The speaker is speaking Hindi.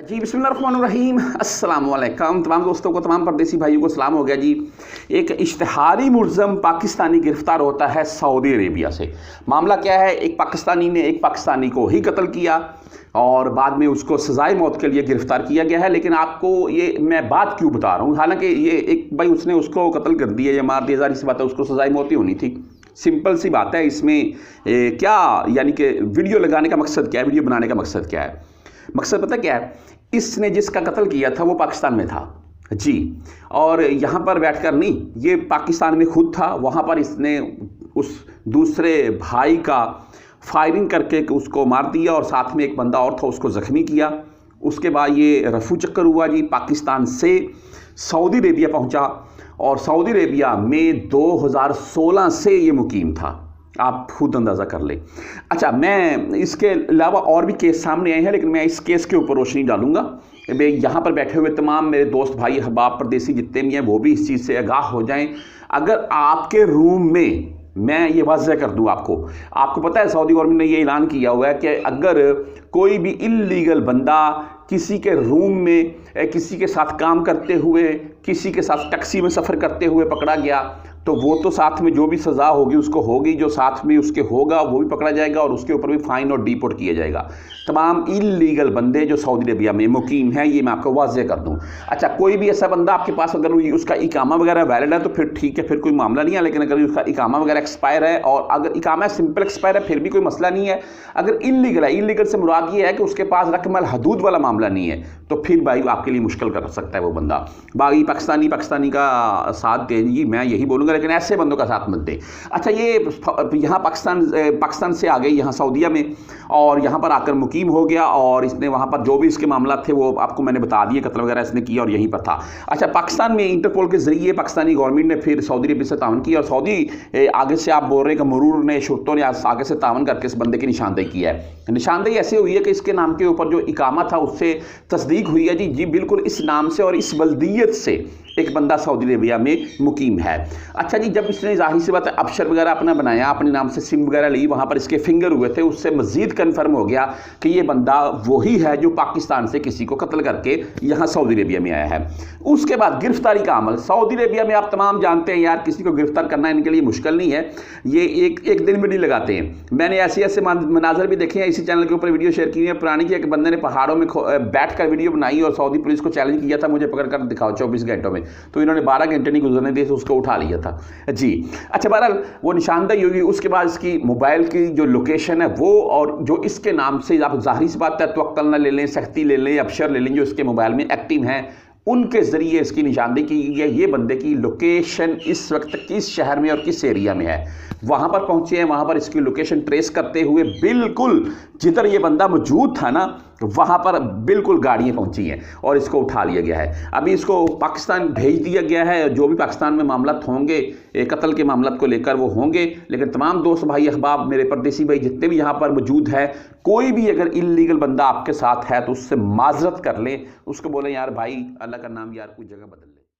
जी बिस्मिल्लाहिर्रहमानिर्रहीम अस्सलाम वालेकुम तमाम दोस्तों को, तमाम परदेसी भाइयों को सलाम हो गया जी। एक इश्तिहारी मुलज़म पाकिस्तानी गिरफ्तार होता है सऊदी अरेबिया से। मामला क्या है, एक पाकिस्तानी ने एक पाकिस्तानी को ही कत्ल किया और बाद में उसको सज़ाए मौत के लिए गिरफ्तार किया गया है। लेकिन आपको ये मैं बात क्यों बता रहा हूँ, हालांकि ये एक भाई उसने उसको कत्ल कर दिया या मार दिया, ज़ाहिर सी बात है उसको सज़ाए मौत ही होनी थी। सिंपल सी बात है। इसमें क्या यानी कि वीडियो लगाने का मकसद क्या है, वीडियो बनाने का मकसद क्या है? मकसद पता क्या है, इसने जिसका कत्ल किया था वो पाकिस्तान में था जी, और यहाँ पर बैठकर नहीं, ये पाकिस्तान में खुद था। वहाँ पर इसने उस दूसरे भाई का फायरिंग करके उसको मार दिया और साथ में एक बंदा और था उसको ज़ख्मी किया। उसके बाद ये रफू चक्कर हुआ जी, पाकिस्तान से सऊदी अरेबिया पहुँचा और सऊदी अरेबिया में 2016 से ये मुकीम था। आप खुद अंदाज़ा कर लें। अच्छा, मैं इसके अलावा और भी केस सामने आए हैं, लेकिन मैं इस केस के ऊपर रोशनी डालूंगा। मैं यहाँ पर बैठे हुए तमाम मेरे दोस्त भाई अहबाब परदेसी जितने भी हैं वो भी इस चीज़ से आगाह हो जाएं। अगर आपके रूम में, मैं ये वाज़ह कर दूं आपको पता है सऊदी गवर्नमेंट ने ये ऐलान किया हुआ है कि अगर कोई भी इल्लीगल बंदा किसी के रूम में किसी के साथ काम करते हुए, किसी के साथ टैक्सी में सफ़र करते हुए पकड़ा गया तो वो तो साथ में जो भी सज़ा होगी उसको होगी, जो साथ में उसके होगा वो भी पकड़ा जाएगा और उसके ऊपर भी फ़ाइन और डिपोर्ट किया जाएगा। तमाम इल्लीगल बंदे जो सऊदी अरेबिया में मुकीम हैं, ये मैं आपको वाज़ह कर दूं। अच्छा, कोई भी ऐसा बंदा आपके पास अगर उसका इकामा वगैरह वैलिड है तो फिर ठीक है, फिर कोई मामला नहीं है। लेकिन अगर उसका इकामा वगैरह एक्सपायर है, और अगर इकामा सिंपल एक्सपायर है फिर भी कोई मसला नहीं है। अगर इल्लीगल है, इल्लीगल से मुराद ये है कि उसके पास रकमल हदूद वाला मामला नहीं है, तो फिर भाई आपके लिए मुश्किल कर सकता है वो बंदा। बाकी पाकिस्तानी का साथ देंगी, मैं यही बोलूँगा, लेकिन ऐसे बंदों का साथ मत दे। अच्छा, ये यहाँ पाकिस्तान से आ गए यहाँ सऊदीया में और यहाँ पर आकर मुकीम हो गया और इसने वहाँ पर जो भी इसके मामला थे वो आपको मैंने बता दिए, कत्ल वगैरह इसने किया और यहीं पर था। अच्छा, पाकिस्तान में इंटरपोल के जरिए पाकिस्तानी गवर्नमेंट ने फिर सऊदी अरबिया से तावन किया और सऊदी आगे से आप बोल रहे हैं कि मरूर ने, शुर्तों ने आगे से तावन करके इस बंदे की निशानदेही की है। निशानदेही ऐसे हुई है कि इसके नाम के ऊपर जो इकामा था उससे तस्दीक हुई है जी बिल्कुल इस नाम से और इस बल्दियत से एक बंदा सऊदी अरेबिया में मुकीम है। अच्छा जी, जब इसने जाहिर सी बात है अबशर वगैरह अपना बनाया, अपने नाम से सिम वगैरह ली, वहाँ पर इसके फिंगर हुए थे, उससे मजीद कन्फर्म हो गया कि ये बंदा वही है जो पाकिस्तान से किसी को कत्ल करके यहाँ सऊदी अरेबिया में आया है। उसके बाद गिरफ्तारी का अमल सऊदी अरेबिया में आप तमाम जानते हैं यार, किसी को गिरफ्तार करना इनके लिए मुश्किल नहीं है, ये एक दिन में नहीं लगाते हैं। मैंने ऐसे मनाजर भी देखे हैं, इसी चैनल के ऊपर वीडियो शेयर की है पुरानी, कि एक बंदे ने पहाड़ों में बैठ कर वीडियो बनाई और सऊदी पुलिस को चैलेंज किया था, मुझे पकड़ कर दिखाओ 24 घंटों में, तो इन्होंने 12 घंटे नहीं गुजरने दिए तो उसको उठा लिया था जी। अच्छा, बहरहाल वो निशानदेही होगी। उसके बाद इसकी मोबाइल की जो लोकेशन है वो, और जो इसके नाम से आप जाहिर सी बात है तवक्कल ना ले लें, सख्ती ले लें, अबशर ले लें, जो इसके मोबाइल में एक्टिव हैं, उनके ज़रिए इसकी निशानदेही की गई है। ये बंदे की लोकेशन इस वक्त किस शहर में और किस एरिया में है, वहाँ पर पहुँचे हैं, वहाँ पर इसकी लोकेशन ट्रेस करते हुए बिल्कुल जिधर ये बंदा मौजूद था ना, वहाँ पर बिल्कुल गाड़ियाँ पहुँची हैं और इसको उठा लिया गया है। अभी इसको पाकिस्तान भेज दिया गया है। जो भी पाकिस्तान में मामला होंगे कत्ल के मामला को लेकर वो होंगे, लेकिन तमाम दोस्त भाई अहबाब मेरे परदेसी भाई जितने भी यहाँ पर मौजूद है, कोई भी अगर इल्लीगल बंदा आपके साथ है तो उससे माजरत कर लें, उसको बोलें यार भाई अल्लाह का नाम यार कोई जगह बदल ले।